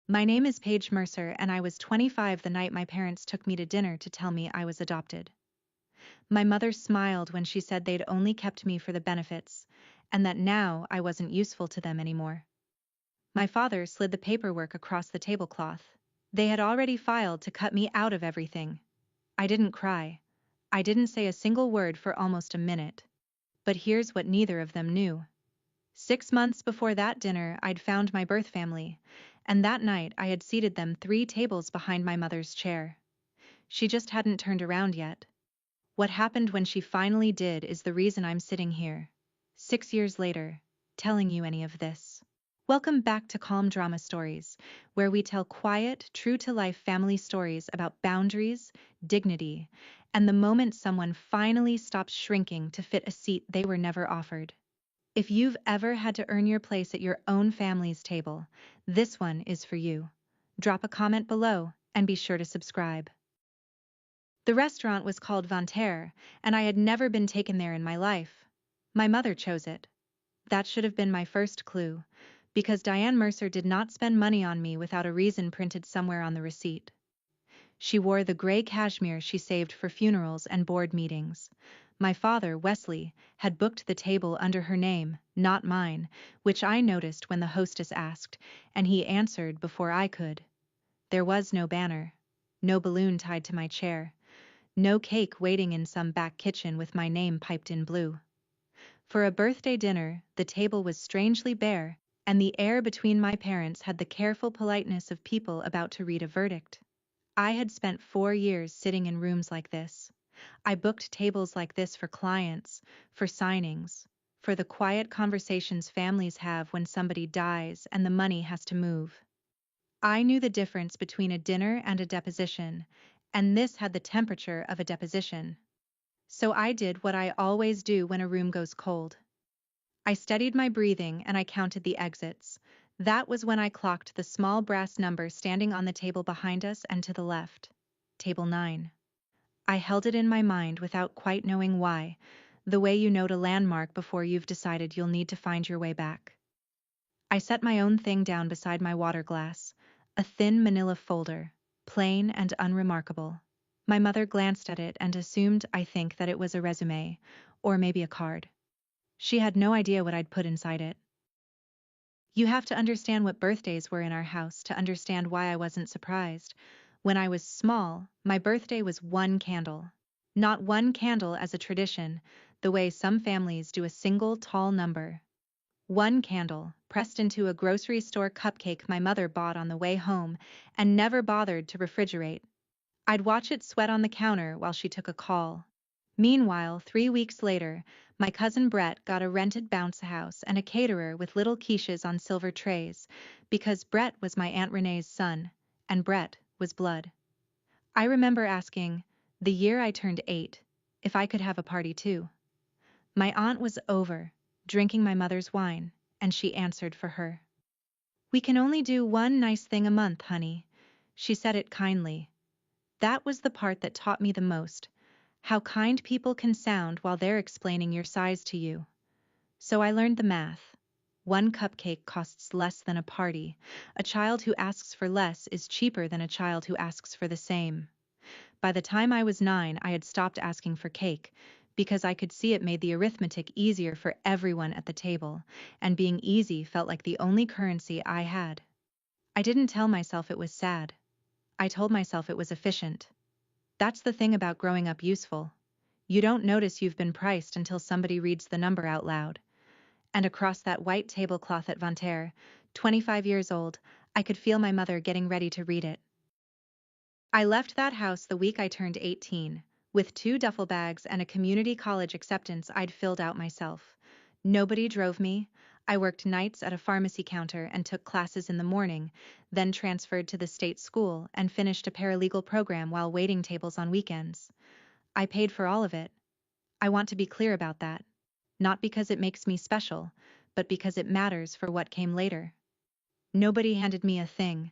My name is Paige Mercer, and I was 25 the night my parents took me to dinner to tell me I was adopted. My mother smiled when she said they'd only kept me for the benefits, and that now I wasn't useful to them anymore. My father slid the paperwork across the tablecloth. They had already filed to cut me out of everything. I didn't cry. I didn't say a single word for almost a minute. But here's what neither of them knew. 6 months before that dinner, I'd found my birth family, and that night I had seated them 3 tables behind my mother's chair. She just hadn't turned around yet. What happened when she finally did is the reason I'm sitting here, 6 years later, telling you any of this. Welcome back to Calm Drama Stories, where we tell quiet, true-to-life family stories about boundaries, dignity, and the moment someone finally stops shrinking to fit a seat they were never offered. If you've ever had to earn your place at your own family's table, this one is for you. Drop a comment below and be sure to subscribe. The restaurant was called Vanterre, and I had never been taken there in my life. My mother chose it. That should have been my first clue, because Diane Mercer did not spend money on me without a reason printed somewhere on the receipt. She wore the gray cashmere she saved for funerals and board meetings. My father, Wesley, had booked the table under her name, not mine, which I noticed when the hostess asked, and he answered before I could. There was no banner, no balloon tied to my chair, no cake waiting in some back kitchen with my name piped in blue. For a birthday dinner, the table was strangely bare, and the air between my parents had the careful politeness of people about to read a verdict. I had spent 4 years sitting in rooms like this. I booked tables like this for clients, for signings, for the quiet conversations families have when somebody dies and the money has to move. I knew the difference between a dinner and a deposition, and this had the temperature of a deposition. So I did what I always do when a room goes cold. I studied my breathing and I counted the exits. That was when I clocked the small brass number standing on the table behind us and to the left. Table 9. I held it in my mind without quite knowing why, the way you note a landmark before you've decided you'll need to find your way back. I set my own thing down beside my water glass, a thin manila folder, plain and unremarkable. My mother glanced at it and assumed, I think, that it was a resume, or maybe a card. She had no idea what I'd put inside it. You have to understand what birthdays were in our house to understand why I wasn't surprised. When I was small, my birthday was 1 candle. Not 1 candle as a tradition, the way some families do a single tall number. 1 candle, pressed into a grocery store cupcake my mother bought on the way home and never bothered to refrigerate. I'd watch it sweat on the counter while she took a call. Meanwhile, 3 weeks later, my cousin Brett got a rented bounce house and a caterer with little quiches on silver trays, because Brett was my Aunt Renee's son, and Brett was blood. I remember asking, the year I turned 8, if I could have a party too. My aunt was over, drinking my mother's wine, and she answered for her. We can only do one nice thing a month, honey. She said it kindly. That was the part that taught me the most. How kind people can sound while they're explaining your size to you. So I learned the math. 1 cupcake costs less than a party. A child who asks for less is cheaper than a child who asks for the same. By the time I was 9, I had stopped asking for cake, because I could see it made the arithmetic easier for everyone at the table, and being easy felt like the only currency I had. I didn't tell myself it was sad. I told myself it was efficient. That's the thing about growing up useful. You don't notice you've been priced until somebody reads the number out loud. And across that white tablecloth at Vanterre, 25 years old, I could feel my mother getting ready to read it. I left that house the week I turned 18, with 2 duffel bags and a community college acceptance I'd filled out myself. Nobody drove me. I worked nights at a pharmacy counter and took classes in the morning, then transferred to the state school and finished a paralegal program while waiting tables on weekends. I paid for all of it. I want to be clear about that. Not because it makes me special, but because it matters for what came later. Nobody handed me a thing.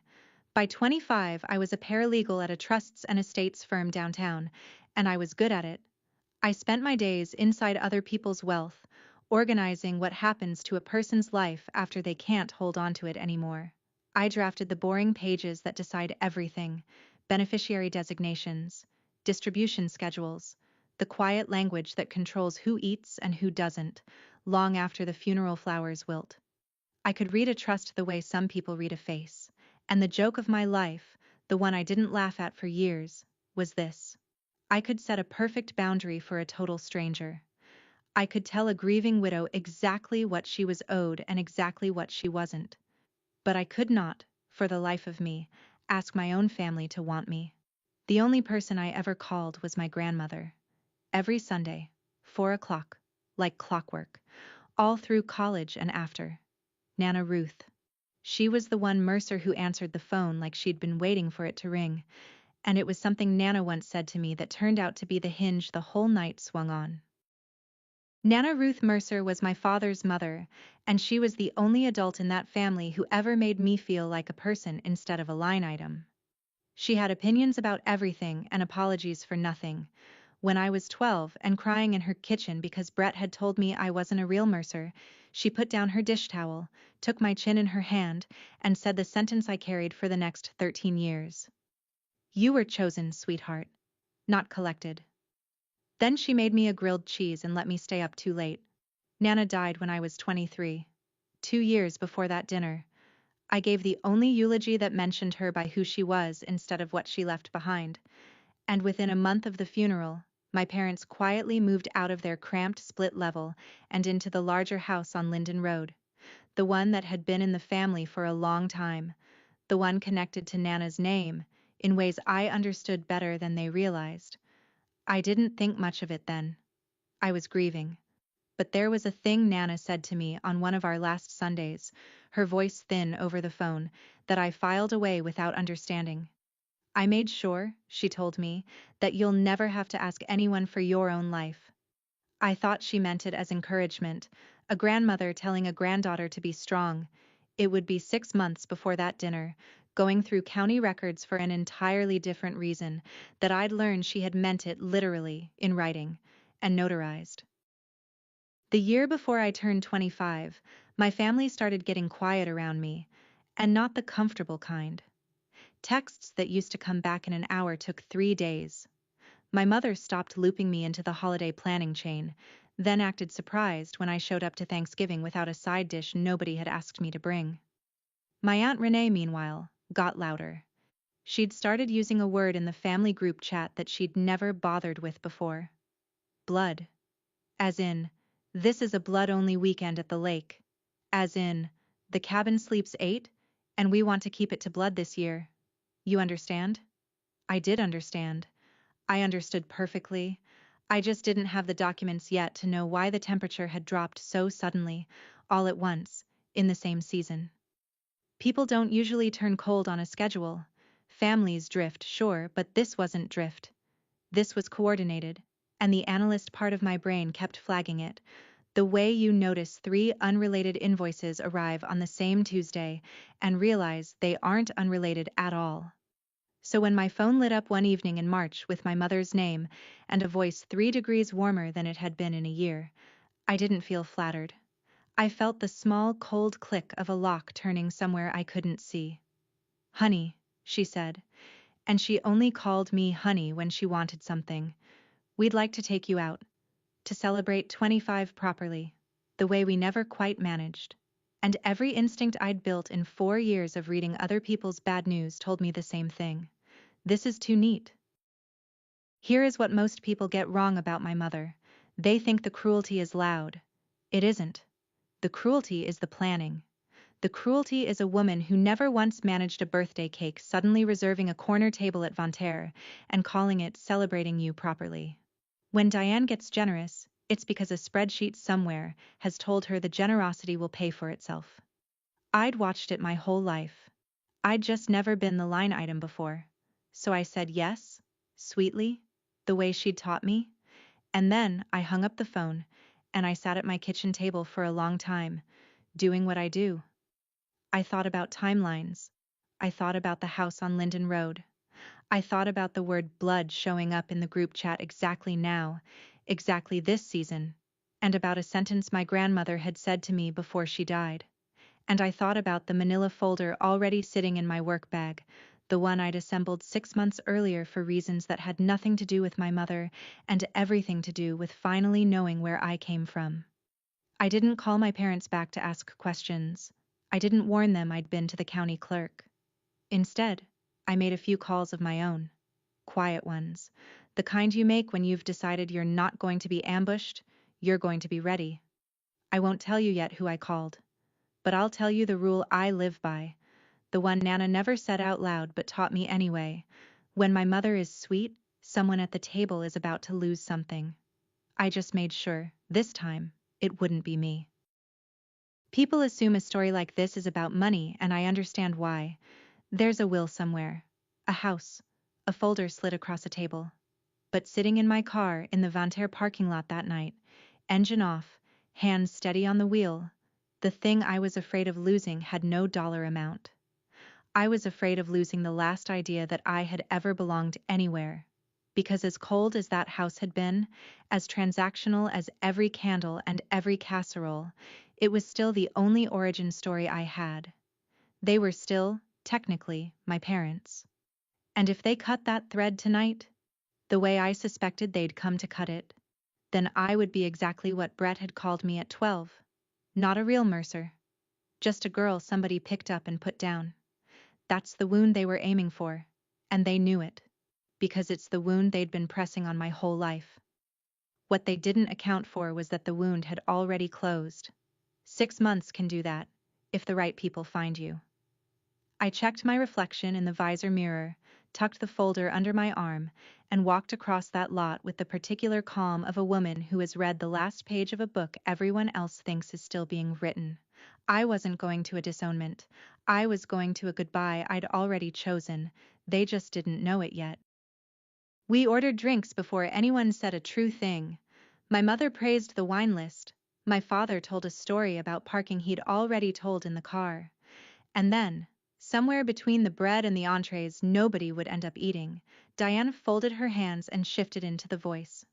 By 25, I was a paralegal at a trusts and estates firm downtown, and I was good at it. I spent my days inside other people's wealth, organizing what happens to a person's life after they can't hold on to it anymore. I drafted the boring pages that decide everything: beneficiary designations, distribution schedules, the quiet language that controls who eats and who doesn't, long after the funeral flowers wilt. I could read a trust the way some people read a face. And the joke of my life, the one I didn't laugh at for years, was this: I could set a perfect boundary for a total stranger. I could tell a grieving widow exactly what she was owed and exactly what she wasn't. But I could not, for the life of me, ask my own family to want me. The only person I ever called was my grandmother. Every Sunday, 4 o'clock, like clockwork, all through college and after. Nana Ruth. She was the one Mercer who answered the phone like she'd been waiting for it to ring, and it was something Nana once said to me that turned out to be the hinge the whole night swung on. Nana Ruth Mercer was my father's mother, and she was the only adult in that family who ever made me feel like a person instead of a line item. She had opinions about everything and apologies for nothing. When I was 12 and crying in her kitchen because Brett had told me I wasn't a real Mercer, she put down her dish towel, took my chin in her hand, and said the sentence I carried for the next 13 years. You were chosen, sweetheart, not collected. Then she made me a grilled cheese and let me stay up too late. Nana died when I was 23. 2 years before that dinner, I gave the only eulogy that mentioned her by who she was instead of what she left behind. And within a month of the funeral, my parents quietly moved out of their cramped split level and into the larger house on Linden Road, the one that had been in the family for a long time, the one connected to Nana's name, in ways I understood better than they realized. I didn't think much of it then. I was grieving. But there was a thing Nana said to me on one of our last Sundays, her voice thin over the phone, that I filed away without understanding. I made sure, she told me, that you'll never have to ask anyone for your own life. I thought she meant it as encouragement, a grandmother telling a granddaughter to be strong. It would be 6 months before that dinner, going through county records for an entirely different reason, that I'd learn she had meant it literally, in writing, and notarized. The year before I turned 25, my family started getting quiet around me, and not the comfortable kind. Texts that used to come back in an hour took 3 days. My mother stopped looping me into the holiday planning chain, then acted surprised when I showed up to Thanksgiving without a side dish nobody had asked me to bring. My Aunt Renee, meanwhile, got louder. She'd started using a word in the family group chat that she'd never bothered with before. Blood. As in, this is a blood-only weekend at the lake. As in, the cabin sleeps 8, and we want to keep it to blood this year. You understand? I did understand. I understood perfectly. I just didn't have the documents yet to know why the temperature had dropped so suddenly, all at once, in the same season. People don't usually turn cold on a schedule. Families drift, sure, but this wasn't drift. This was coordinated, and the analyst part of my brain kept flagging it. The way you notice 3 unrelated invoices arrive on the same Tuesday and realize they aren't unrelated at all. So when my phone lit up one evening in March with my mother's name and a voice 3 degrees warmer than it had been in a year, I didn't feel flattered. I felt the small, cold click of a lock turning somewhere I couldn't see. Honey, she said, and she only called me honey when she wanted something. We'd like to take you out. To celebrate 25 properly, the way we never quite managed. And every instinct I'd built in 4 years of reading other people's bad news told me the same thing. This is too neat. Here is what most people get wrong about my mother. They think the cruelty is loud. It isn't. The cruelty is the planning. The cruelty is a woman who never once managed a birthday cake suddenly reserving a corner table at Vontaire and calling it celebrating you properly. When Diane gets generous, it's because a spreadsheet somewhere has told her the generosity will pay for itself. I'd watched it my whole life. I'd just never been the line item before. So I said yes, sweetly, the way she'd taught me, and then I hung up the phone, and I sat at my kitchen table for a long time, doing what I do. I thought about timelines. I thought about the house on Linden Road. I thought about the word blood showing up in the group chat exactly now, exactly this season, and about a sentence my grandmother had said to me before she died. And I thought about the manila folder already sitting in my work bag, the one I'd assembled 6 months earlier for reasons that had nothing to do with my mother and everything to do with finally knowing where I came from. I didn't call my parents back to ask questions. I didn't warn them I'd been to the county clerk. Instead, I made a few calls of my own. Quiet ones. The kind you make when you've decided you're not going to be ambushed, you're going to be ready. I won't tell you yet who I called. But I'll tell you the rule I live by, the one Nana never said out loud but taught me anyway. When my mother is sweet, someone at the table is about to lose something. I just made sure, this time, it wouldn't be me. People assume a story like this is about money, and I understand why. There's a will somewhere. A house. A folder slid across a table. But sitting in my car in the Vanterre parking lot that night, engine off, hands steady on the wheel, the thing I was afraid of losing had no dollar amount. I was afraid of losing the last idea that I had ever belonged anywhere. Because as cold as that house had been, as transactional as every candle and every casserole, it was still the only origin story I had. They were still, technically, my parents. And if they cut that thread tonight, the way I suspected they'd come to cut it, then I would be exactly what Brett had called me at 12. Not a real Mercer. Just a girl somebody picked up and put down. That's the wound they were aiming for, and they knew it, because it's the wound they'd been pressing on my whole life. What they didn't account for was that the wound had already closed. 6 months can do that, if the right people find you. I checked my reflection in the visor mirror, tucked the folder under my arm, and walked across that lot with the particular calm of a woman who has read the last page of a book everyone else thinks is still being written. I wasn't going to a disownment. I was going to a goodbye I'd already chosen. They just didn't know it yet. We ordered drinks before anyone said a true thing. My mother praised the wine list. My father told a story about parking he'd already told in the car. And then, somewhere between the bread and the entrees nobody would end up eating, Diane folded her hands and shifted into the voice.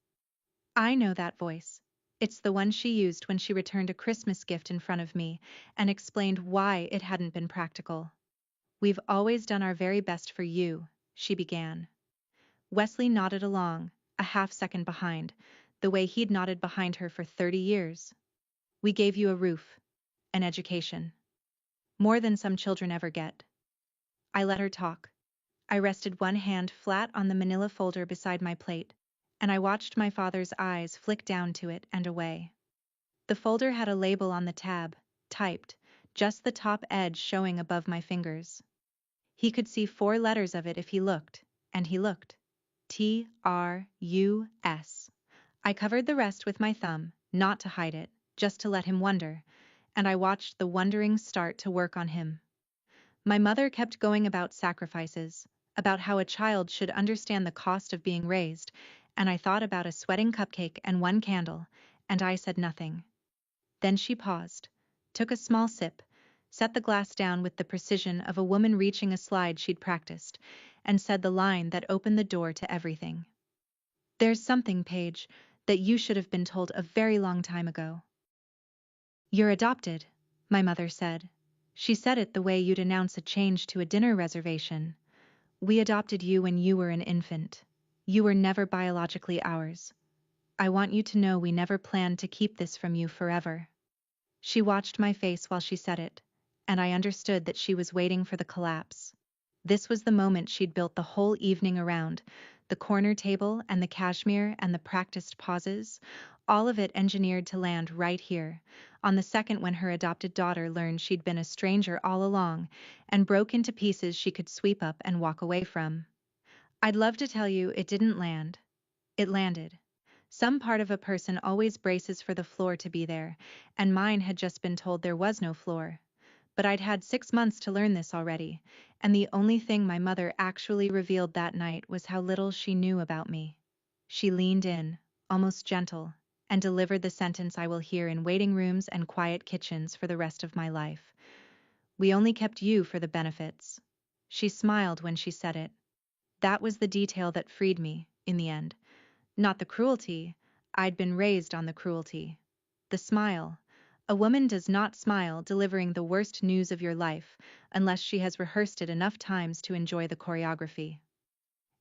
I know that voice. It's the one she used when she returned a Christmas gift in front of me and explained why it hadn't been practical. We've always done our very best for you, she began. Wesley nodded along, a half-second behind, the way he'd nodded behind her for 30 years. We gave you a roof, an education. More than some children ever get. I let her talk. I rested one hand flat on the manila folder beside my plate, and I watched my father's eyes flick down to it and away. The folder had a label on the tab, typed, just the top edge showing above my fingers. He could see 4 letters of it if he looked, and he looked. T-R-U-S. I covered the rest with my thumb, not to hide it, just to let him wonder, and I watched the wondering start to work on him. My mother kept going about sacrifices, about how a child should understand the cost of being raised, and I thought about a sweating cupcake and 1 candle, and I said nothing. Then she paused, took a small sip, set the glass down with the precision of a woman reaching a slide she'd practiced, and said the line that opened the door to everything. There's something, Paige, that you should have been told a very long time ago. You're adopted, my mother said. She said it the way you'd announce a change to a dinner reservation. We adopted you when you were an infant. You were never biologically ours. I want you to know we never planned to keep this from you forever. She watched my face while she said it, and I understood that she was waiting for the collapse. This was the moment she'd built the whole evening around, the corner table and the cashmere and the practiced pauses, all of it engineered to land right here, on the second when her adopted daughter learned she'd been a stranger all along, and broke into pieces she could sweep up and walk away from. I'd love to tell you it didn't land. It landed. Some part of a person always braces for the floor to be there, and mine had just been told there was no floor. But I'd had 6 months to learn this already, and the only thing my mother actually revealed that night was how little she knew about me. She leaned in, almost gentle, and delivered the sentence I will hear in waiting rooms and quiet kitchens for the rest of my life. We only kept you for the benefits. She smiled when she said it. That was the detail that freed me, in the end. Not the cruelty. I'd been raised on the cruelty. The smile. A woman does not smile delivering the worst news of your life unless she has rehearsed it enough times to enjoy the choreography.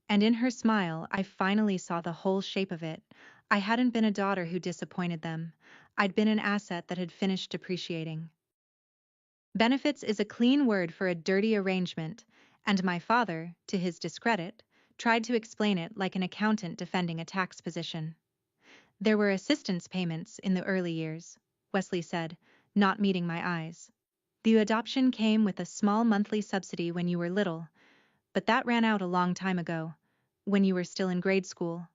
And in her smile, I finally saw the whole shape of it. I hadn't been a daughter who disappointed them. I'd been an asset that had finished depreciating. Benefits is a clean word for a dirty arrangement, and my father, to his discredit, tried to explain it like an accountant defending a tax position. There were assistance payments in the early years, Wesley said, not meeting my eyes. The adoption came with a small monthly subsidy when you were little, but that ran out a long time ago, when you were still in grade school.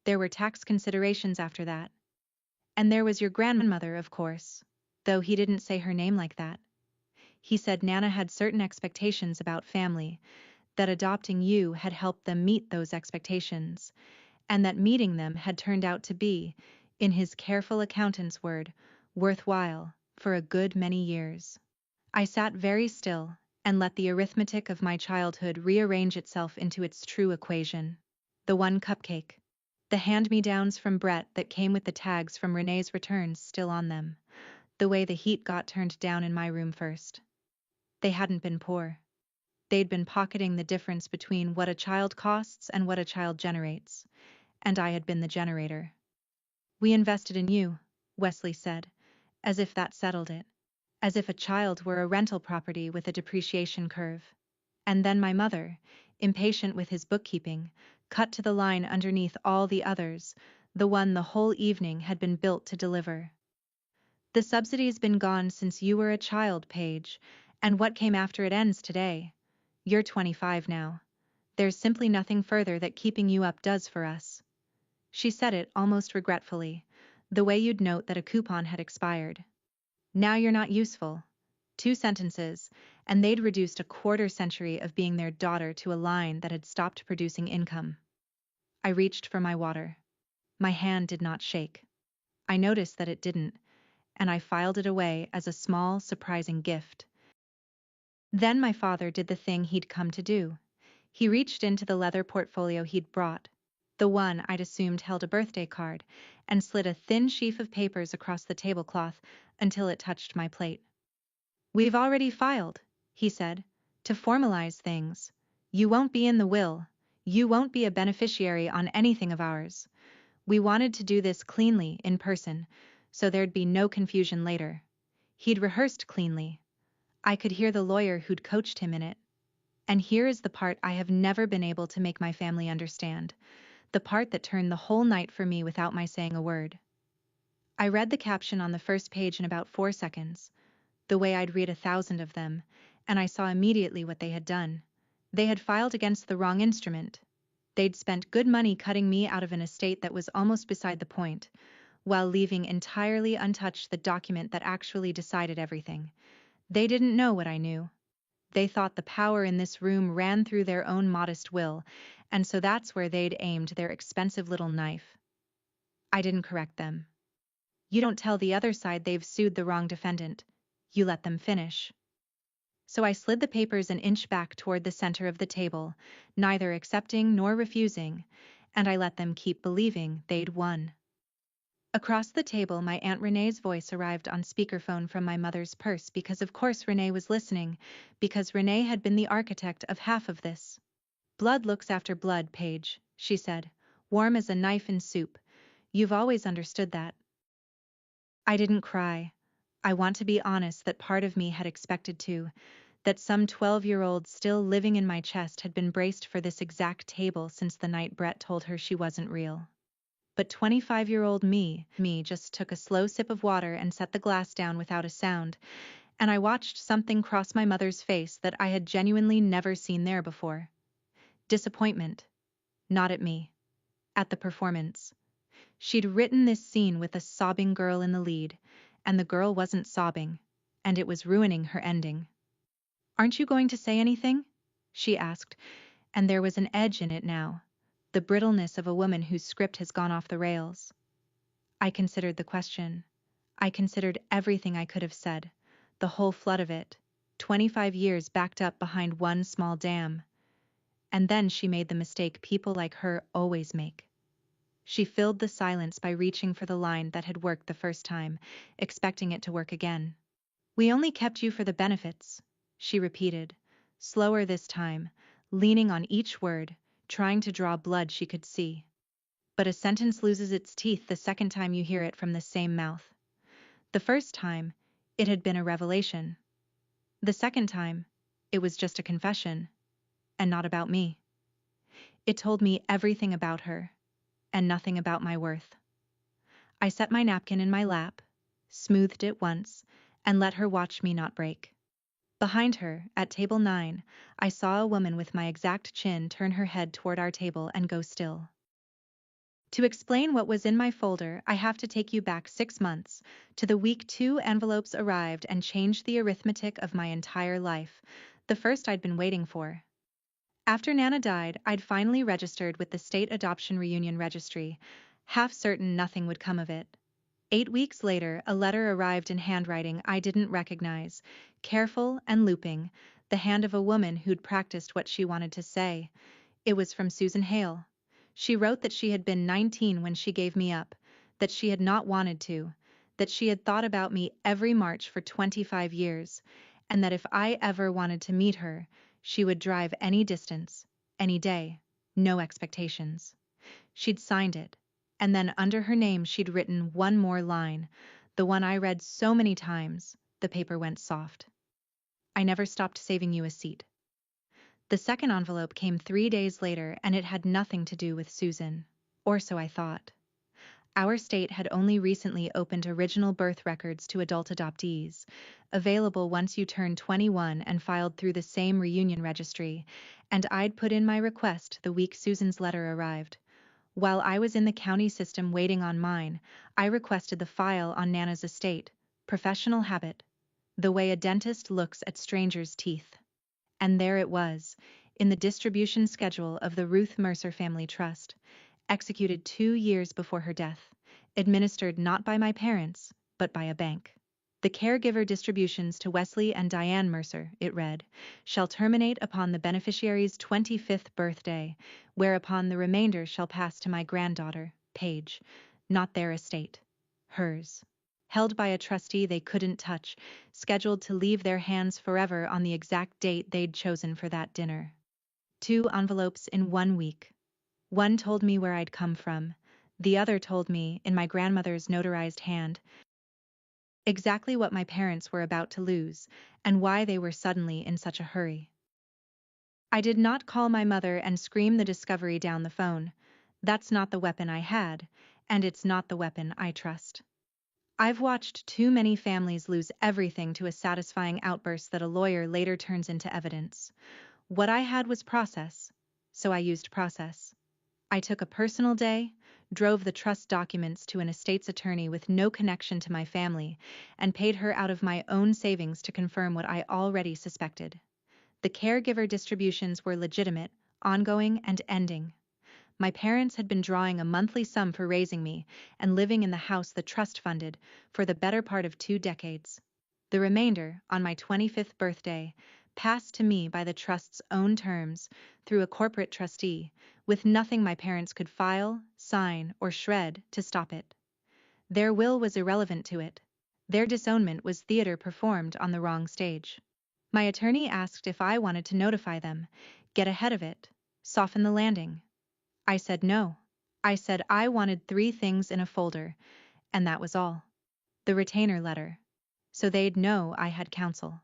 There were tax considerations after that. And there was your grandmother, of course, though he didn't say her name like that. He said Nana had certain expectations about family, that adopting you had helped them meet those expectations, and that meeting them had turned out to be, in his careful accountant's word, worthwhile, for a good many years. I sat very still, and let the arithmetic of my childhood rearrange itself into its true equation. The one cupcake. The hand-me-downs from Brett that came with the tags from Renee's returns still on them. The way the heat got turned down in my room first. They hadn't been poor. They'd been pocketing the difference between what a child costs and what a child generates. And I had been the generator. We invested in you, Wesley said, as if that settled it. As if a child were a rental property with a depreciation curve. And then my mother, impatient with his bookkeeping, cut to the line underneath all the others, the one the whole evening had been built to deliver. The subsidy's been gone since you were a child, Paige, and what came after it ends today. You're 25 now. There's simply nothing further that keeping you up does for us. She said it almost regretfully, the way you'd note that a coupon had expired. Now you're not useful. 2 sentences, and they'd reduced a quarter-century of being their daughter to a line that had stopped producing income. I reached for my water. My hand did not shake. I noticed that it didn't, and I filed it away as a small, surprising gift. Then my father did the thing he'd come to do. He reached into the leather portfolio he'd brought, the one I'd assumed held a birthday card, and slid a thin sheaf of papers across the tablecloth until it touched my plate. We've already filed, he said, to formalize things. You won't be in the will. You won't be a beneficiary on anything of ours. We wanted to do this cleanly, in person, so there'd be no confusion later. He'd rehearsed cleanly. I could hear the lawyer who'd coached him in it. And here is the part I have never been able to make my family understand, the part that turned the whole night for me without my saying a word. I read the caption on the first page in about 4 seconds, the way I'd read 1,000 of them, and I saw immediately what they had done. They had filed against the wrong instrument. They'd spent good money cutting me out of an estate that was almost beside the point, while leaving entirely untouched the document that actually decided everything. They didn't know what I knew. They thought the power in this room ran through their own modest will, and so that's where they'd aimed their expensive little knife. I didn't correct them. You don't tell the other side they've sued the wrong defendant. You let them finish. So I slid the papers an inch back toward the center of the table, neither accepting nor refusing, and I let them keep believing they'd won. Across the table, my Aunt Renee's voice arrived on speakerphone from my mother's purse because of course Renee was listening, because Renee had been the architect of half of this. Blood looks after blood, Paige, she said, warm as a knife in soup. You've always understood that. I didn't cry. I want to be honest that part of me had expected to, that some 12-year-old still living in my chest had been braced for this exact table since the night Brett told her she wasn't real. But 25-year-old me just took a slow sip of water and set the glass down without a sound, and I watched something cross my mother's face that I had genuinely never seen there before. Disappointment. Not at me. At the performance. She'd written this scene with a sobbing girl in the lead, and the girl wasn't sobbing, and it was ruining her ending. Aren't you going to say anything? She asked, and there was an edge in it now, the brittleness of a woman whose script has gone off the rails. I considered the question. I considered everything I could have said, the whole flood of it, 25 years backed up behind one small dam. And then she made the mistake people like her always make. She filled the silence by reaching for the line that had worked the first time, expecting it to work again. "We only kept you for the benefits," she repeated, slower this time, leaning on each word, trying to draw blood she could see. But a sentence loses its teeth the second time you hear it from the same mouth. The first time, it had been a revelation. The second time, it was just a confession, and not about me. It told me everything about her, and nothing about my worth. I set my napkin in my lap, smoothed it once, and let her watch me not break. Behind her, at table 9, I saw a woman with my exact chin turn her head toward our table and go still. To explain what was in my folder, I have to take you back 6 months, to the week 2 envelopes arrived and changed the arithmetic of my entire life, the first I'd been waiting for. After Nana died, I'd finally registered with the State Adoption Reunion Registry, half certain nothing would come of it. 8 weeks later, a letter arrived in handwriting I didn't recognize, careful and looping, the hand of a woman who'd practiced what she wanted to say. It was from Susan Hale. She wrote that she had been 19 when she gave me up, that she had not wanted to, that she had thought about me every March for 25 years, and that if I ever wanted to meet her, she would drive any distance, any day, no expectations. She'd signed it, and then under her name she'd written one more line, the one I read so many times, the paper went soft. "I never stopped saving you a seat." The second envelope came 3 days later, and it had nothing to do with Susan. Or so I thought. Our state had only recently opened original birth records to adult adoptees, available once you turned 21 and filed through the same reunion registry, and I'd put in my request the week Susan's letter arrived. While I was in the county system waiting on mine, I requested the file on Nana's estate, professional habit, the way a dentist looks at strangers' teeth. And there it was, in the distribution schedule of the Ruth Mercer Family Trust, executed 2 years before her death, administered not by my parents, but by a bank. "The caregiver distributions to Wesley and Diane Mercer," it read, "shall terminate upon the beneficiary's 25th birthday, whereupon the remainder shall pass to my granddaughter, Paige, not their estate, hers. Held by a trustee they couldn't touch, scheduled to leave their hands forever on the exact date they'd chosen for that dinner." 2 envelopes in 1 week. One told me where I'd come from, the other told me, in my grandmother's notarized hand, exactly what my parents were about to lose, and why they were suddenly in such a hurry. I did not call my mother and scream the discovery down the phone. That's not the weapon I had, and it's not the weapon I trust. I've watched too many families lose everything to a satisfying outburst that a lawyer later turns into evidence. What I had was process, so I used process. I took a personal day, drove the trust documents to an estate's attorney with no connection to my family, and paid her out of my own savings to confirm what I already suspected. The caregiver distributions were legitimate, ongoing, and ending. My parents had been drawing a monthly sum for raising me and living in the house the trust funded for the better part of 2 decades. The remainder, on my 25th birthday, passed to me by the trust's own terms through a corporate trustee, with nothing my parents could file, sign, or shred to stop it. Their will was irrelevant to it. Their disownment was theater performed on the wrong stage. My attorney asked if I wanted to notify them, get ahead of it, soften the landing. I said no. I said I wanted 3 things in a folder, and that was all. The retainer letter, so they'd know I had counsel.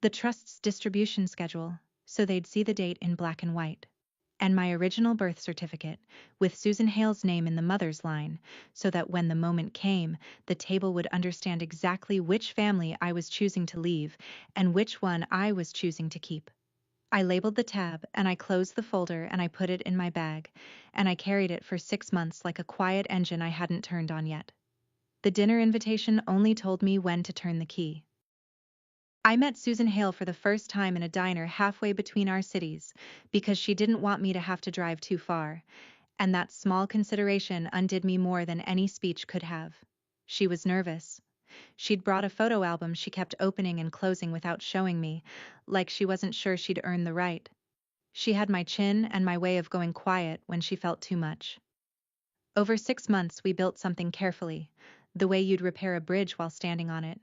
The trust's distribution schedule, so they'd see the date in black and white. And my original birth certificate, with Susan Hale's name in the mother's line, so that when the moment came, the table would understand exactly which family I was choosing to leave and which one I was choosing to keep. I labeled the tab, and I closed the folder, and I put it in my bag, and I carried it for 6 months like a quiet engine I hadn't turned on yet. The dinner invitation only told me when to turn the key. I met Susan Hale for the first time in a diner halfway between our cities, because she didn't want me to have to drive too far, and that small consideration undid me more than any speech could have. She was nervous. She'd brought a photo album she kept opening and closing without showing me, like she wasn't sure she'd earned the right. She had my chin and my way of going quiet when she felt too much. Over 6 months we built something carefully, the way you'd repair a bridge while standing on it.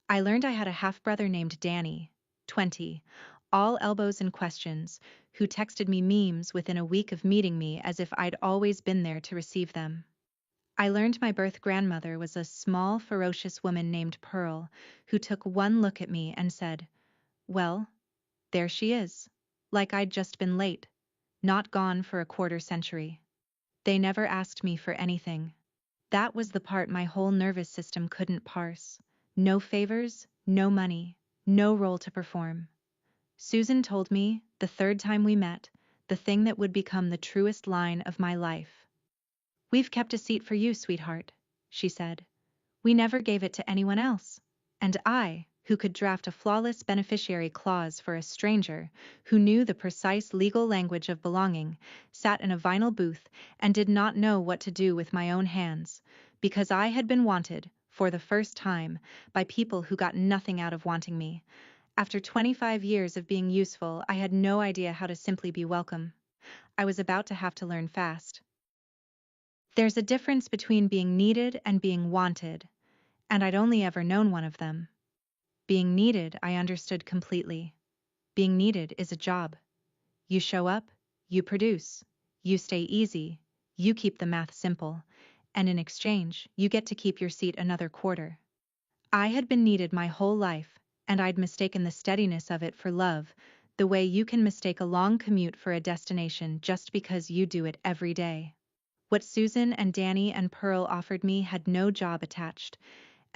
I learned I had a half-brother named Danny, 20, all elbows and questions, who texted me memes within a week of meeting me as if I'd always been there to receive them. I learned my birth grandmother was a small, ferocious woman named Pearl, who took one look at me and said, "Well, there she is." Like I'd just been late, not gone for a quarter century. They never asked me for anything. That was the part my whole nervous system couldn't parse. No favors, no money, no role to perform. Susan told me, the third time we met, the thing that would become the truest line of my life. "We've kept a seat for you, sweetheart," she said. "We never gave it to anyone else." And I, who could draft a flawless beneficiary clause for a stranger, who knew the precise legal language of belonging, sat in a vinyl booth and did not know what to do with my own hands, because I had been wanted, for the first time, by people who got nothing out of wanting me. After 25 years of being useful, I had no idea how to simply be welcome. I was about to have to learn fast. There's a difference between being needed and being wanted, and I'd only ever known one of them. Being needed, I understood completely. Being needed is a job. You show up, you produce, you stay easy, you keep the math simple, and in exchange, you get to keep your seat another quarter. I had been needed my whole life, and I'd mistaken the steadiness of it for love, the way you can mistake a long commute for a destination just because you do it every day. What Susan and Danny and Pearl offered me had no job attached,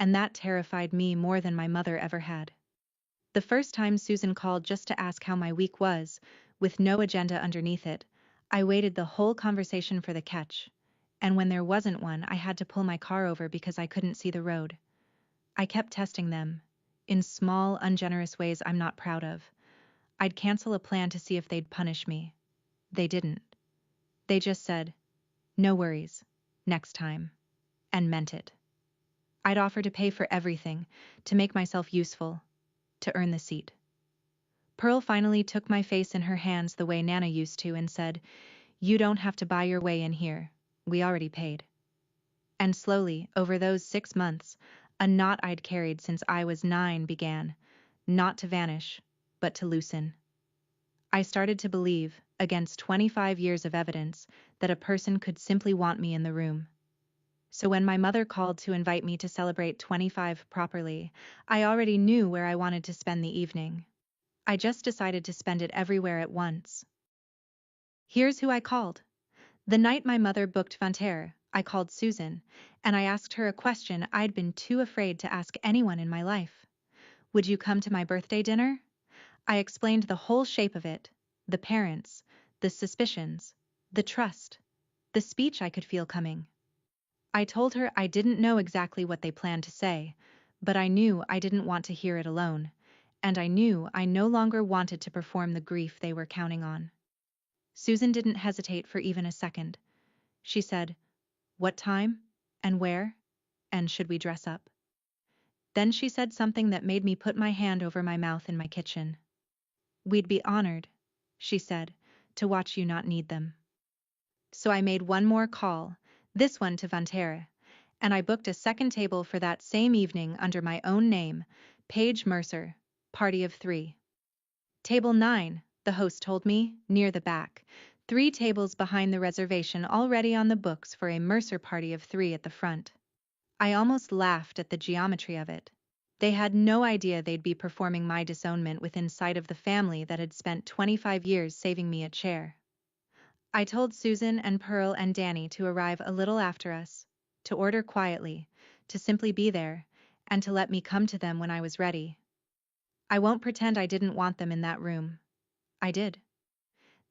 and that terrified me more than my mother ever had. The first time Susan called just to ask how my week was, with no agenda underneath it, I waited the whole conversation for the catch, and when there wasn't one, I had to pull my car over because I couldn't see the road. I kept testing them, in small, ungenerous ways I'm not proud of. I'd cancel a plan to see if they'd punish me. They didn't. They just said, "No worries, next time," and meant it. I'd offer to pay for everything, to make myself useful, to earn the seat. Pearl finally took my face in her hands the way Nana used to and said, "You don't have to buy your way in here. We already paid." And slowly, over those 6 months, a knot I'd carried since I was 9 began, not to vanish, but to loosen. I started to believe, against 25 years of evidence, that a person could simply want me in the room. So when my mother called to invite me to celebrate 25 properly, I already knew where I wanted to spend the evening. I just decided to spend it everywhere at once. Here's who I called. The night my mother booked Vanterre, I called Susan, and I asked her a question I'd been too afraid to ask anyone in my life. "Would you come to my birthday dinner?" I explained the whole shape of it, the parents, the suspicions, the trust, the speech I could feel coming. I told her I didn't know exactly what they planned to say, but I knew I didn't want to hear it alone, and I knew I no longer wanted to perform the grief they were counting on. Susan didn't hesitate for even a second. She said, "What time? And where? And should we dress up?" Then she said something that made me put my hand over my mouth in my kitchen. "We'd be honored," she said, "to watch you not need them." So I made one more call, this one to Vanterre, and I booked a second table for that same evening under my own name, Paige Mercer, party of 3. Table 9, the host told me, near the back, 3 tables behind the reservation already on the books for a Mercer party of 3 at the front. I almost laughed at the geometry of it. They had no idea they'd be performing my disownment within sight of the family that had spent 25 years saving me a chair. I told Susan and Pearl and Danny to arrive a little after us, to order quietly, to simply be there, and to let me come to them when I was ready. I won't pretend I didn't want them in that room. I did.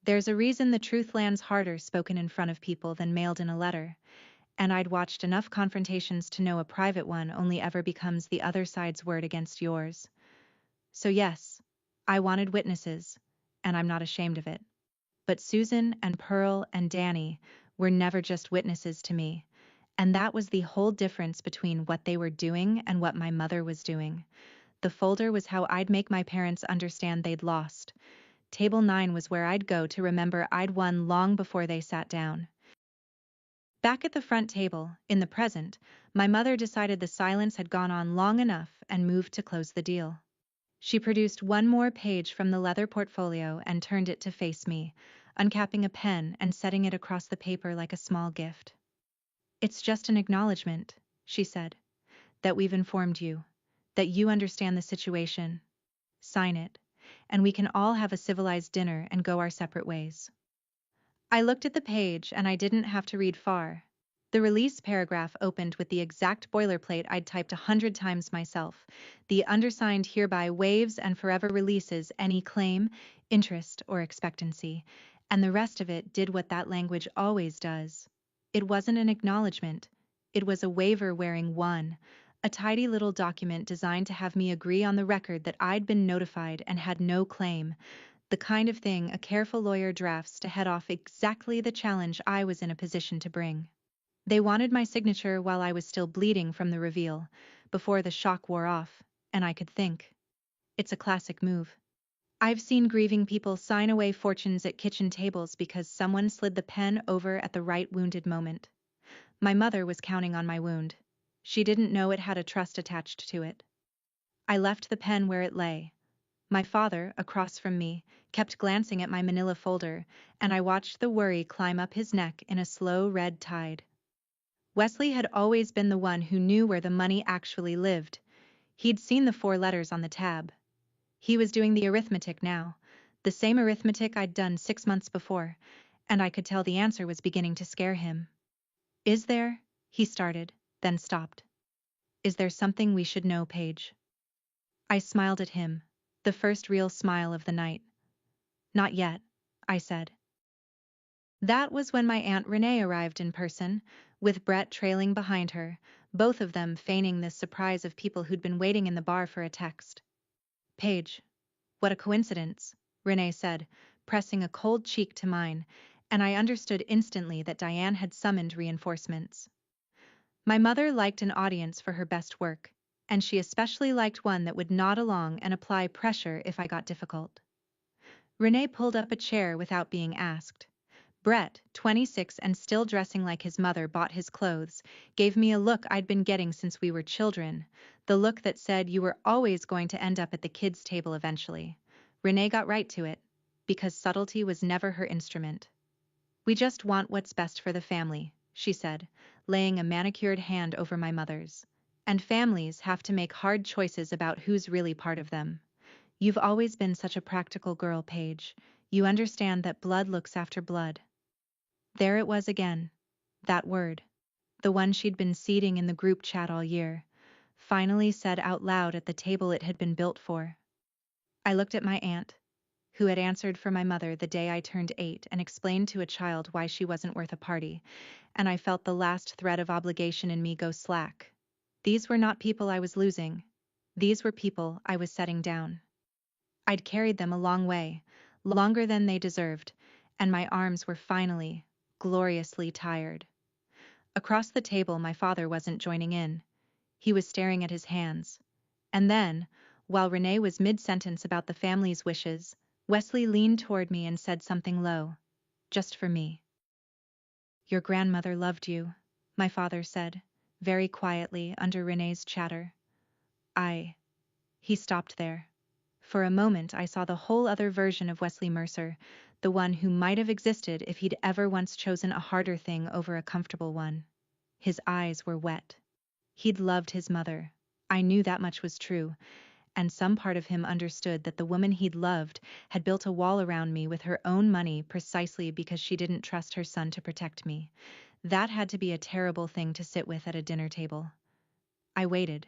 There's a reason the truth lands harder spoken in front of people than mailed in a letter, and I'd watched enough confrontations to know a private one only ever becomes the other side's word against yours. So yes, I wanted witnesses, and I'm not ashamed of it. But Susan and Pearl and Danny were never just witnesses to me, and that was the whole difference between what they were doing and what my mother was doing. The folder was how I'd make my parents understand they'd lost. Table 9 was where I'd go to remember I'd won long before they sat down. Back at the front table, in the present, my mother decided the silence had gone on long enough and moved to close the deal. She produced one more page from the leather portfolio and turned it to face me, uncapping a pen and setting it across the paper like a small gift. "It's just an acknowledgement," she said, "that we've informed you, that you understand the situation. Sign it, and we can all have a civilized dinner and go our separate ways." I looked at the page and I didn't have to read far. The release paragraph opened with the exact boilerplate I'd typed 100 times myself. "The undersigned hereby waives and forever releases any claim, interest, or expectancy," and the rest of it did what that language always does. It wasn't an acknowledgement. It was a waiver wearing one, a tidy little document designed to have me agree on the record that I'd been notified and had no claim, the kind of thing a careful lawyer drafts to head off exactly the challenge I was in a position to bring. They wanted my signature while I was still bleeding from the reveal, before the shock wore off, and I could think. It's a classic move. I've seen grieving people sign away fortunes at kitchen tables because someone slid the pen over at the right wounded moment. My mother was counting on my wound. She didn't know it had a trust attached to it. I left the pen where it lay. My father, across from me, kept glancing at my manila folder, and I watched the worry climb up his neck in a slow red tide. Wesley had always been the one who knew where the money actually lived. He'd seen the 4 letters on the tab. He was doing the arithmetic now, the same arithmetic I'd done 6 months before, and I could tell the answer was beginning to scare him. "Is there?" he started, then stopped. "Is there something we should know, Paige?" I smiled at him, the first real smile of the night. "Not yet," I said. That was when my Aunt Renee arrived in person, with Brett trailing behind her, both of them feigning the surprise of people who'd been waiting in the bar for a text. "Paige, what a coincidence," Renee said, pressing a cold cheek to mine, and I understood instantly that Diane had summoned reinforcements. My mother liked an audience for her best work, and she especially liked one that would nod along and apply pressure if I got difficult. Renee pulled up a chair without being asked. Brett, 26 and still dressing like his mother bought his clothes, gave me a look I'd been getting since we were children, the look that said you were always going to end up at the kids' table eventually. Renee got right to it, because subtlety was never her instrument. "We just want what's best for the family," she said, laying a manicured hand over my mother's. "And families have to make hard choices about who's really part of them. You've always been such a practical girl, Paige. You understand that blood looks after blood." There it was again. That word. The one she'd been seeding in the group chat all year. Finally said out loud at the table it had been built for. I looked at my aunt, who had answered for my mother the day I turned 8 and explained to a child why she wasn't worth a party, and I felt the last thread of obligation in me go slack. These were not people I was losing. These were people I was setting down. I'd carried them a long way, longer than they deserved, and my arms were finally, gloriously tired. Across the table my father wasn't joining in. He was staring at his hands. And then, while Renee was mid-sentence about the family's wishes, Wesley leaned toward me and said something low. "Just for me." "Your grandmother loved you," my father said, very quietly under Renee's chatter. He stopped there. For a moment I saw the whole other version of Wesley Mercer, the one who might have existed if he'd ever once chosen a harder thing over a comfortable one. His eyes were wet. He'd loved his mother. I knew that much was true, and some part of him understood that the woman he'd loved had built a wall around me with her own money precisely because she didn't trust her son to protect me. That had to be a terrible thing to sit with at a dinner table. I waited.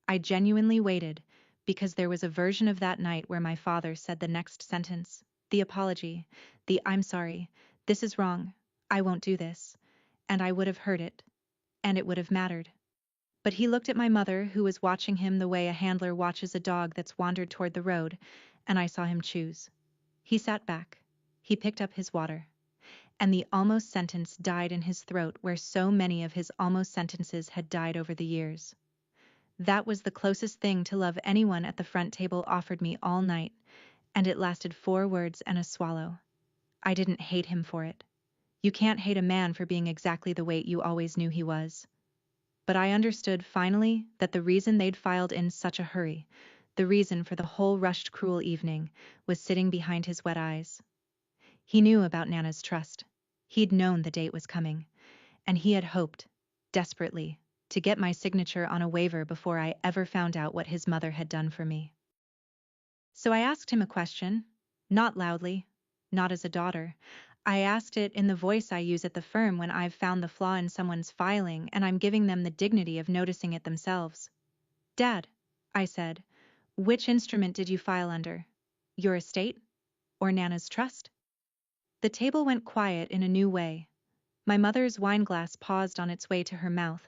I genuinely waited, because there was a version of that night where my father said the next sentence, the apology, the "I'm sorry, this is wrong, I won't do this," and I would have heard it, and it would have mattered. But he looked at my mother, who was watching him the way a handler watches a dog that's wandered toward the road, and I saw him choose. He sat back. He picked up his water. And the almost sentence died in his throat where so many of his almost sentences had died over the years. That was the closest thing to love anyone at the front table offered me all night, and it lasted 4 words and a swallow. I didn't hate him for it. You can't hate a man for being exactly the weight you always knew he was. But I understood finally that the reason they'd filed in such a hurry, the reason for the whole rushed cruel evening, was sitting behind his wet eyes. He knew about Nana's trust. He'd known the date was coming, and he had hoped, desperately, to get my signature on a waiver before I ever found out what his mother had done for me. So I asked him a question, not loudly, not as a daughter. I asked it in the voice I use at the firm when I've found the flaw in someone's filing and I'm giving them the dignity of noticing it themselves. Dad, I said, which instrument did you file under? Your estate? Or Nana's trust? The table went quiet in a new way. My mother's wineglass paused on its way to her mouth.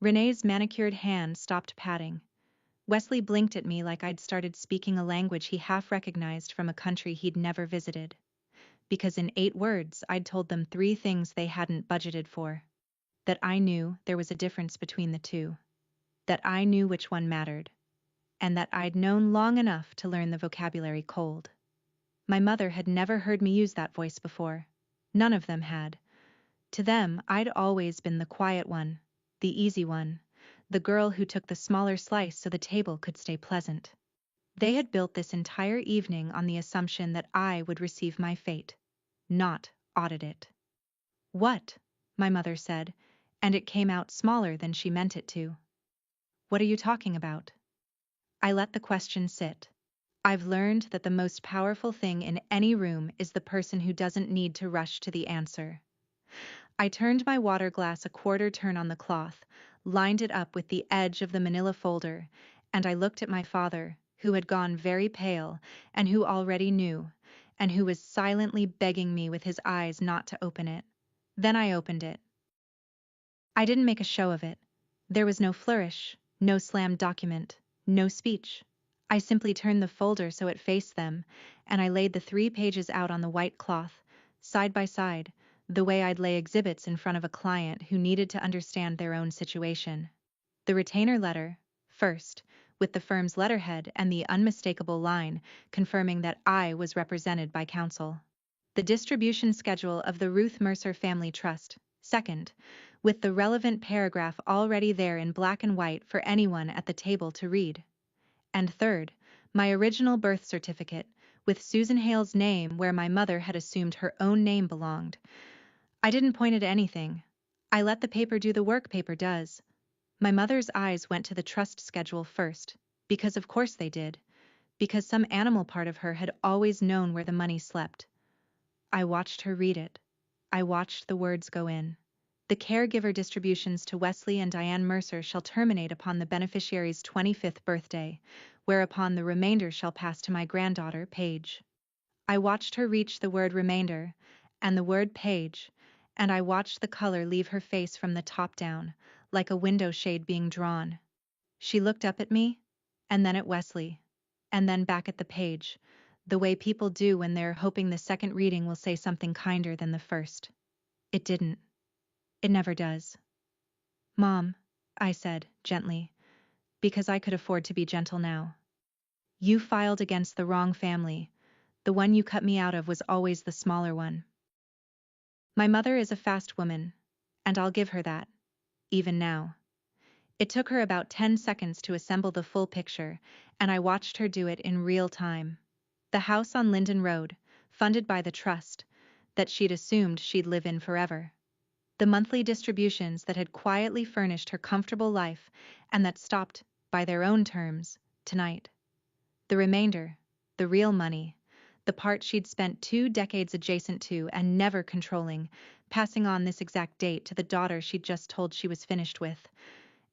Renee's manicured hand stopped patting. Wesley blinked at me like I'd started speaking a language he half recognized from a country he'd never visited. Because in 8 words I'd told them 3 things they hadn't budgeted for. That I knew there was a difference between the two. That I knew which one mattered. And that I'd known long enough to learn the vocabulary cold. My mother had never heard me use that voice before. None of them had. To them, I'd always been the quiet one, the easy one, the girl who took the smaller slice so the table could stay pleasant. They had built this entire evening on the assumption that I would receive my fate, not audit it. What? My mother said, and it came out smaller than she meant it to. What are you talking about? I let the question sit. I've learned that the most powerful thing in any room is the person who doesn't need to rush to the answer. I turned my water glass a quarter turn on the cloth, lined it up with the edge of the manila folder, and I looked at my father, who had gone very pale, and who already knew, and who was silently begging me with his eyes not to open it. Then I opened it. I didn't make a show of it. There was no flourish, no slammed document, no speech. I simply turned the folder so it faced them, and I laid the 3 pages out on the white cloth, side by side, the way I'd lay exhibits in front of a client who needed to understand their own situation. The retainer letter, first, with the firm's letterhead and the unmistakable line confirming that I was represented by counsel. The distribution schedule of the Ruth Mercer Family Trust, second, with the relevant paragraph already there in black and white for anyone at the table to read. And third, my original birth certificate, with Susan Hale's name where my mother had assumed her own name belonged. I didn't point at anything. I let the paper do the work paper does. My mother's eyes went to the trust schedule first, because of course they did, because some animal part of her had always known where the money slept. I watched her read it. I watched the words go in. The caregiver distributions to Wesley and Diane Mercer shall terminate upon the beneficiary's 25th birthday, whereupon the remainder shall pass to my granddaughter, Paige. I watched her reach the word remainder, and the word Paige, and I watched the color leave her face from the top down, like a window shade being drawn. She looked up at me, and then at Wesley, and then back at the page, the way people do when they're hoping the second reading will say something kinder than the first. It didn't. It never does. Mom, I said, gently, because I could afford to be gentle now. You filed against the wrong family. The one you cut me out of was always the smaller one. My mother is a fast woman, and I'll give her that, even now. It took her about 10 seconds to assemble the full picture, and I watched her do it in real time. The house on Linden Road, funded by the trust, that she'd assumed she'd live in forever. The monthly distributions that had quietly furnished her comfortable life and that stopped, by their own terms, tonight. The remainder, the real money, the part she'd spent 2 decades adjacent to and never controlling, passing on this exact date to the daughter she'd just told she was finished with.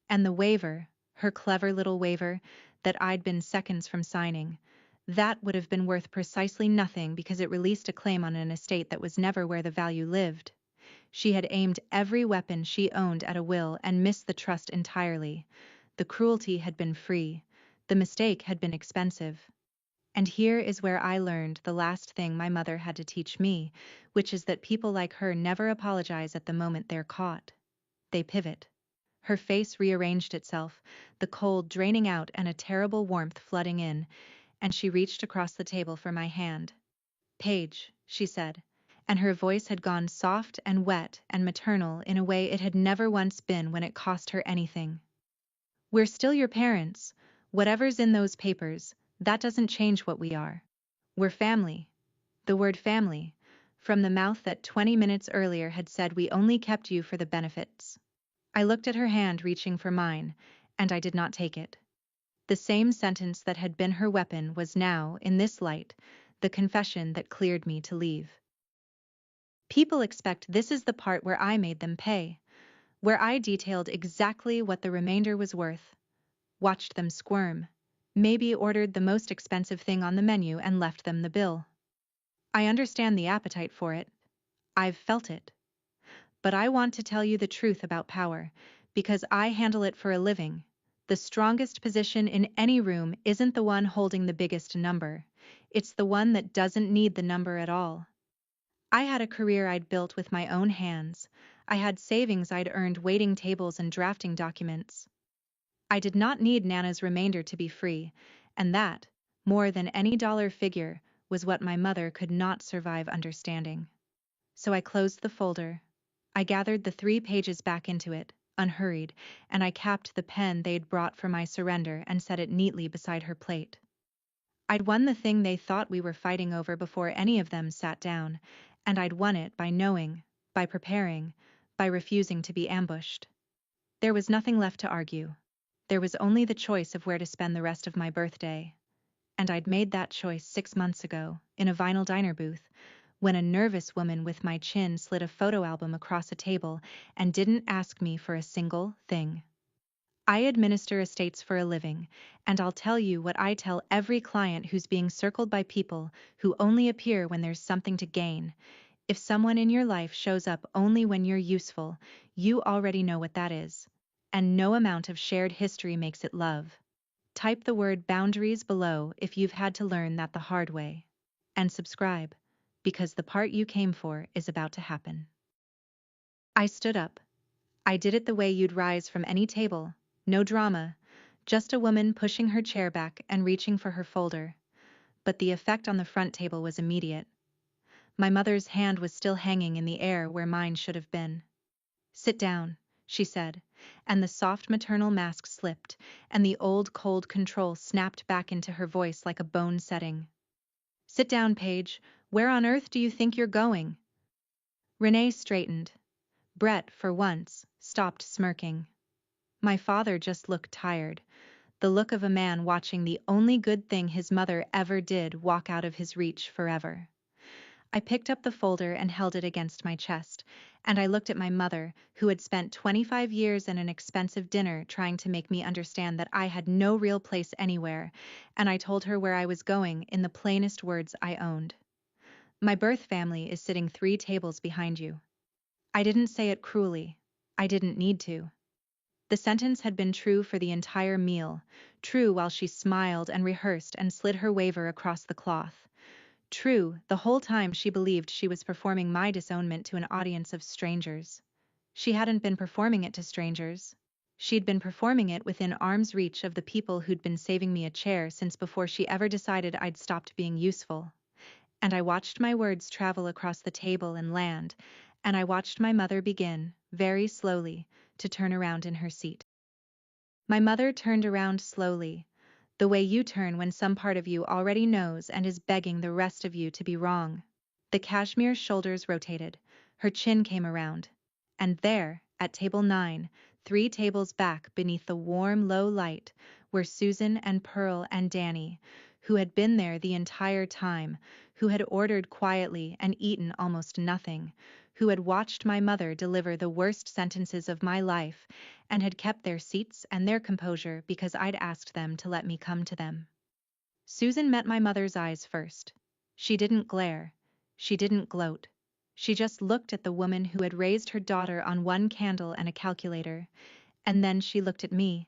And the waiver, her clever little waiver, that I'd been seconds from signing, that would have been worth precisely nothing because it released a claim on an estate that was never where the value lived. She had aimed every weapon she owned at a will and missed the trust entirely. The cruelty had been free. The mistake had been expensive. And here is where I learned the last thing my mother had to teach me, which is that people like her never apologize at the moment they're caught. They pivot. Her face rearranged itself, the cold draining out and a terrible warmth flooding in, and she reached across the table for my hand. Paige, she said, and her voice had gone soft and wet and maternal in a way it had never once been when it cost her anything. "We're still your parents. Whatever's in those papers, that doesn't change what we are. We're family." The word family, from the mouth that 20 minutes earlier had said we only kept you for the benefits. I looked at her hand reaching for mine, and I did not take it. The same sentence that had been her weapon was now, in this light, the confession that cleared me to leave. People expect this is the part where I made them pay, where I detailed exactly what the remainder was worth, watched them squirm, maybe ordered the most expensive thing on the menu and left them the bill. I understand the appetite for it. I've felt it. But I want to tell you the truth about power, because I handle it for a living. The strongest position in any room isn't the one holding the biggest number. It's the one that doesn't need the number at all. I had a career I'd built with my own hands. I had savings I'd earned waiting tables and drafting documents. I did not need Nana's remainder to be free, and that, more than any dollar figure, was what my mother could not survive understanding. So I closed the folder. I gathered the 3 pages back into it, unhurried, and I capped the pen they'd brought for my surrender and set it neatly beside her plate. I'd won the thing they thought we were fighting over before any of them sat down, and I'd won it by knowing, by preparing, by refusing to be ambushed. There was nothing left to argue. There was only the choice of where to spend the rest of my birthday. And I'd made that choice 6 months ago, in a vinyl diner booth, when a nervous woman with my chin slid a photo album across a table and didn't ask me for a single thing. I administer estates for a living, and I'll tell you what I tell every client who's being circled by people who only appear when there's something to gain. If someone in your life shows up only when you're useful, you already know what that is. And no amount of shared history makes it love. Type the word boundaries below if you've had to learn that the hard way. And subscribe, because the part you came for is about to happen. I stood up. I did it the way you'd rise from any table, no drama, just a woman pushing her chair back and reaching for her folder. But the effect on the front table was immediate. My mother's hand was still hanging in the air where mine should have been. "Sit down," she said, and the soft maternal mask slipped, and the old cold control snapped back into her voice like a bone setting. "Sit down, Paige. Where on earth do you think you're going?" Renee straightened. Brett, for once, stopped smirking. My father just looked tired, the look of a man watching the only good thing his mother ever did walk out of his reach forever. I picked up the folder and held it against my chest, and I looked at my mother, who had spent 25 years and an expensive dinner trying to make me understand that I had no real place anywhere, and I told her where I was going in the plainest words I owned. "My birth family is sitting 3 tables behind you." I didn't say it cruelly. I didn't need to. The sentence had been true for the entire meal, true while she smiled and rehearsed and slid her waiver across the cloth. True, the whole time she believed she was performing my disownment to an audience of strangers. She hadn't been performing it to strangers. She'd been performing it within arm's reach of the people who'd been saving me a chair since before she ever decided I'd stopped being useful. And I watched my words travel across the table and land, and I watched my mother begin, very slowly, to turn around in her seat. My mother turned around slowly, the way you turn when some part of you already knows and is begging the rest of you to be wrong. The cashmere shoulders rotated, her chin came around, and there, at table 9, 3 tables back beneath the warm, low light, were Susan and Pearl and Danny, who had been there the entire time, who had ordered quietly and eaten almost nothing, who had watched my mother deliver the worst sentences of my life, and had kept their seats and their composure because I'd asked them to let me come to them. Susan met my mother's eyes first. She didn't glare. She didn't gloat. She just looked at the woman who had raised her daughter on 1 candle and a calculator, and then she looked at me,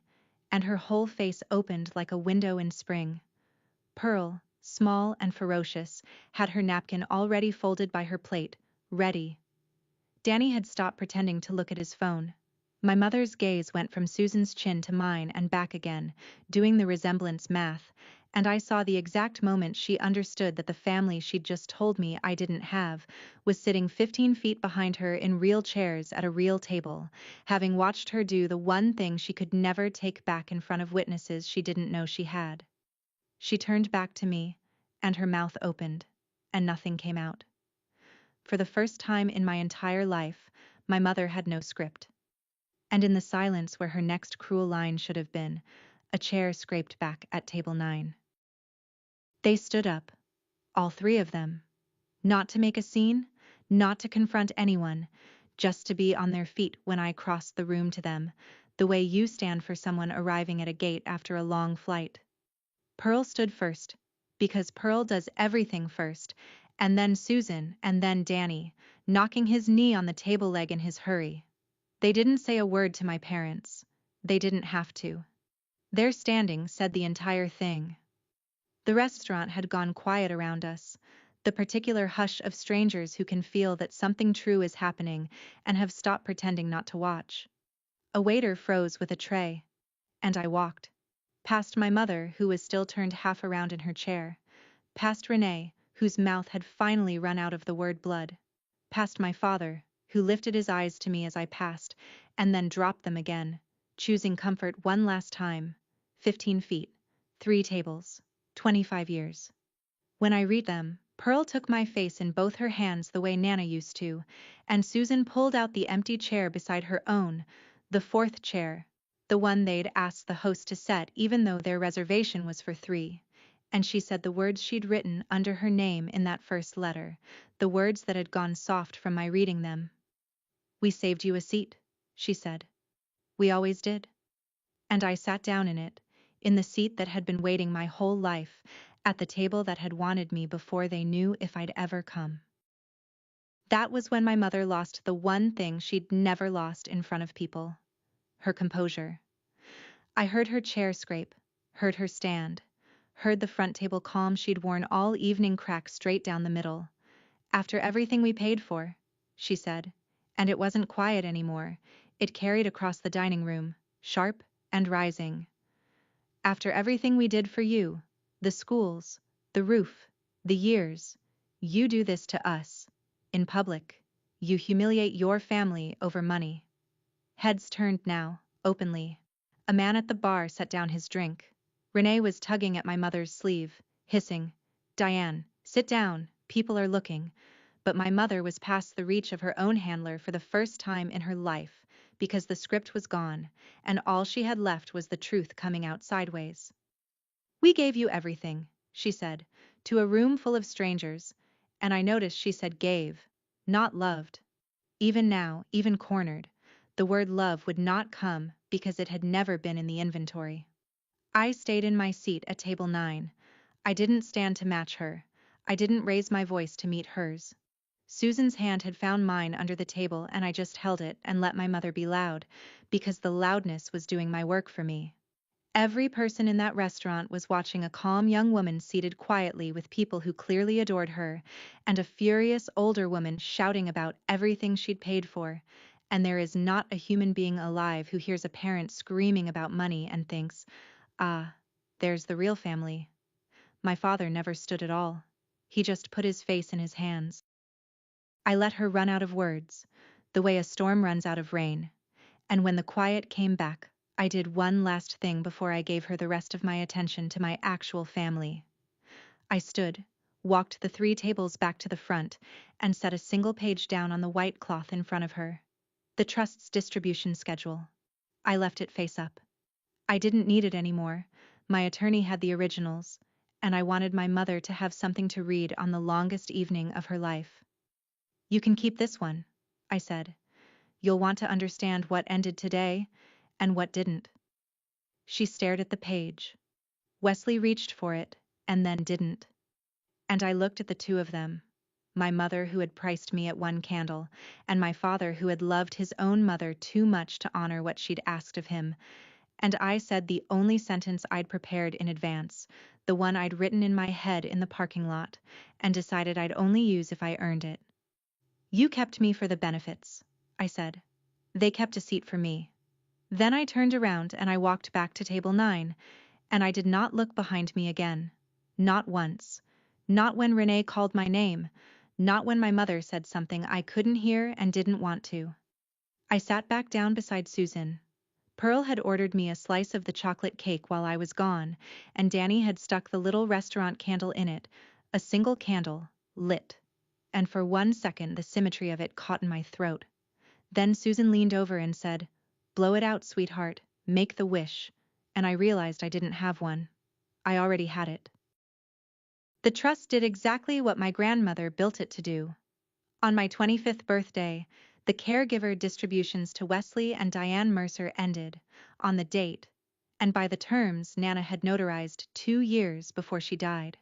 and her whole face opened like a window in spring. Pearl, small and ferocious, had her napkin already folded by her plate, ready. Danny had stopped pretending to look at his phone. My mother's gaze went from Susan's chin to mine and back again, doing the resemblance math, and I saw the exact moment she understood that the family she'd just told me I didn't have was sitting 15 feet behind her in real chairs at a real table, having watched her do the one thing she could never take back in front of witnesses she didn't know she had. She turned back to me, and her mouth opened, and nothing came out. For the first time in my entire life, my mother had no script. And in the silence where her next cruel line should have been, a chair scraped back at table 9. They stood up, all three of them, not to make a scene, not to confront anyone, just to be on their feet when I crossed the room to them, the way you stand for someone arriving at a gate after a long flight. Pearl stood first, because Pearl does everything first, and then Susan, and then Danny, knocking his knee on the table leg in his hurry. They didn't say a word to my parents. They didn't have to. Their standing said the entire thing. The restaurant had gone quiet around us, the particular hush of strangers who can feel that something true is happening and have stopped pretending not to watch. A waiter froze with a tray, and I walked. Past my mother, who was still turned half around in her chair. Past Renee, whose mouth had finally run out of the word blood. Past my father, who lifted his eyes to me as I passed, and then dropped them again, choosing comfort one last time. 15 feet, 3 tables, 25 years. When I read them, Pearl took my face in both her hands the way Nana used to, and Susan pulled out the empty chair beside her own, the 4th chair, the one they'd asked the host to set even though their reservation was for 3, and she said the words she'd written under her name in that first letter, the words that had gone soft from my reading them. "We saved you a seat," she said. "We always did." And I sat down in the seat that had been waiting my whole life, at the table that had wanted me before they knew if I'd ever come. That was when my mother lost the one thing she'd never lost in front of people: her composure. I heard her chair scrape, heard her stand, heard the front table calm she'd worn all evening crack straight down the middle. "After everything we paid for," she said, and it wasn't quiet anymore, it carried across the dining room, sharp and rising. "After everything we did for you, the schools, the roof, the years, you do this to us, in public. You humiliate your family over money." Heads turned now, openly. A man at the bar set down his drink. Renee was tugging at my mother's sleeve, hissing, "Diane, sit down, people are looking." But my mother was past the reach of her own handler for the first time in her life, because the script was gone, and all she had left was the truth coming out sideways. "We gave you everything," she said, to a room full of strangers, and I noticed she said gave, not loved. Even now, even cornered, the word love would not come because it had never been in the inventory. I stayed in my seat at table 9. I didn't stand to match her. I didn't raise my voice to meet hers. Susan's hand had found mine under the table, and I just held it and let my mother be loud, because the loudness was doing my work for me. Every person in that restaurant was watching a calm young woman seated quietly with people who clearly adored her, and a furious older woman shouting about everything she'd paid for, and there is not a human being alive who hears a parent screaming about money and thinks, "Ah, there's the real family." My father never stood at all. He just put his face in his hands. I let her run out of words, the way a storm runs out of rain, and when the quiet came back, I did one last thing before I gave her the rest of my attention to my actual family. I stood, walked the 3 tables back to the front, and set a single page down on the white cloth in front of her. The trust's distribution schedule. I left it face up. I didn't need it anymore. My attorney had the originals, and I wanted my mother to have something to read on the longest evening of her life. "You can keep this one," I said. "You'll want to understand what ended today and what didn't." She stared at the page. Wesley reached for it, and then didn't. And I looked at the two of them. My mother, who had priced me at 1 candle, and my father, who had loved his own mother too much to honor what she'd asked of him. And I said the only sentence I'd prepared in advance, the one I'd written in my head in the parking lot, and decided I'd only use if I earned it. "You kept me for the benefits," I said. "They kept a seat for me." Then I turned around and I walked back to table 9, and I did not look behind me again. Not once. Not when Renee called my name. Not when my mother said something I couldn't hear and didn't want to. I sat back down beside Susan. Pearl had ordered me a slice of the chocolate cake while I was gone, and Danny had stuck the little restaurant candle in it, a single candle, lit. And for 1 second the symmetry of it caught in my throat. Then Susan leaned over and said, "Blow it out, sweetheart, make the wish," and I realized I didn't have one. I already had it. The trust did exactly what my grandmother built it to do. On my 25th birthday, the caregiver distributions to Wesley and Diane Mercer ended, on the date, and by the terms Nana had notarized 2 years before she died.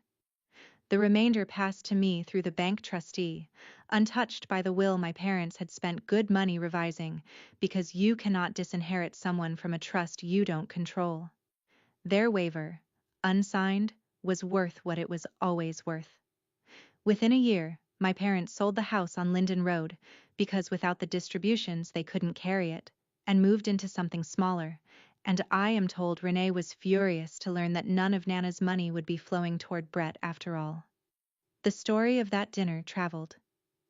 The remainder passed to me through the bank trustee, untouched by the will my parents had spent good money revising, because you cannot disinherit someone from a trust you don't control. Their waiver, unsigned, was worth what it was always worth. Within a year, my parents sold the house on Linden Road, because without the distributions they couldn't carry it, and moved into something smaller, and I am told Renee was furious to learn that none of Nana's money would be flowing toward Brett after all. The story of that dinner traveled,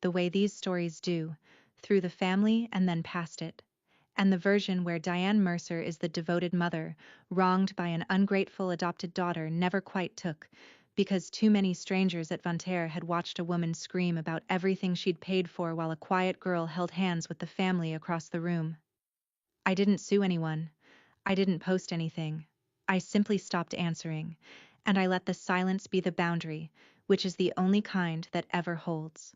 the way these stories do, through the family and then past it, and the version where Diane Mercer is the devoted mother, wronged by an ungrateful adopted daughter, never quite took, because too many strangers at Vontaire had watched a woman scream about everything she'd paid for while a quiet girl held hands with the family across the room. I didn't sue anyone. I didn't post anything. I simply stopped answering, and I let the silence be the boundary, which is the only kind that ever holds.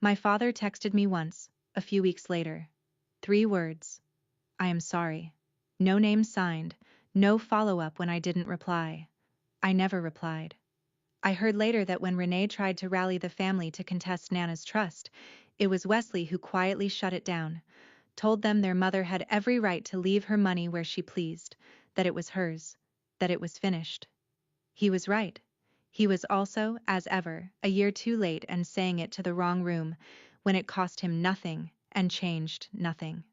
My father texted me once, a few weeks later. 3 words. "I am sorry." No name signed, no follow-up when I didn't reply. I never replied. I heard later that when Renee tried to rally the family to contest Nana's trust, it was Wesley who quietly shut it down, told them their mother had every right to leave her money where she pleased, that it was hers, that it was finished. He was right. He was also, as ever, a year too late and saying it to the wrong room, when it cost him nothing and changed nothing.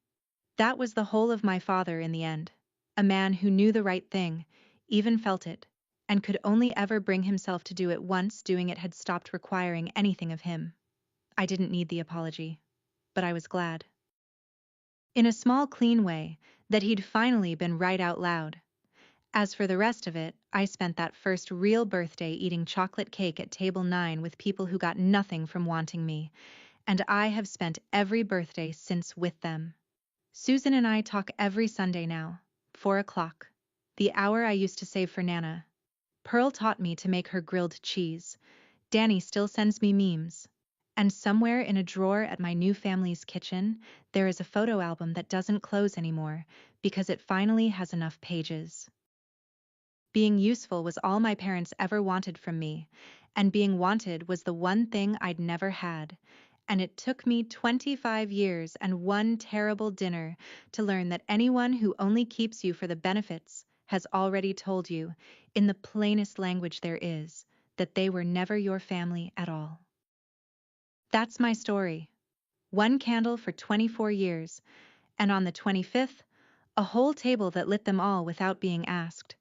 That was the whole of my father in the end. A man who knew the right thing, even felt it, and could only ever bring himself to do it once doing it had stopped requiring anything of him. I didn't need the apology, but I was glad. In a small, clean way, that he'd finally been right out loud. As for the rest of it, I spent that first real birthday eating chocolate cake at table 9 with people who got nothing from wanting me, and I have spent every birthday since with them. Susan and I talk every Sunday now, 4 o'clock, the hour I used to save for Nana. Pearl taught me to make her grilled cheese. Danny still sends me memes. And somewhere in a drawer at my new family's kitchen, there is a photo album that doesn't close anymore because it finally has enough pages. Being useful was all my parents ever wanted from me, and being wanted was the one thing I'd never had. And it took me 25 years and one terrible dinner to learn that anyone who only keeps you for the benefits has already told you, in the plainest language there is, that they were never your family at all. That's my story. 1 candle for 24 years, and on the 25th, a whole table that lit them all without being asked.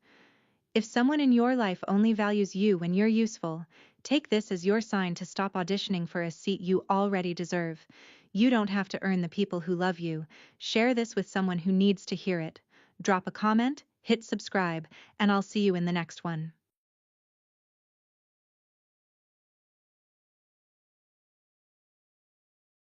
If someone in your life only values you when you're useful, take this as your sign to stop auditioning for a seat you already deserve. You don't have to earn the people who love you. Share this with someone who needs to hear it. Drop a comment, hit subscribe, and I'll see you in the next one.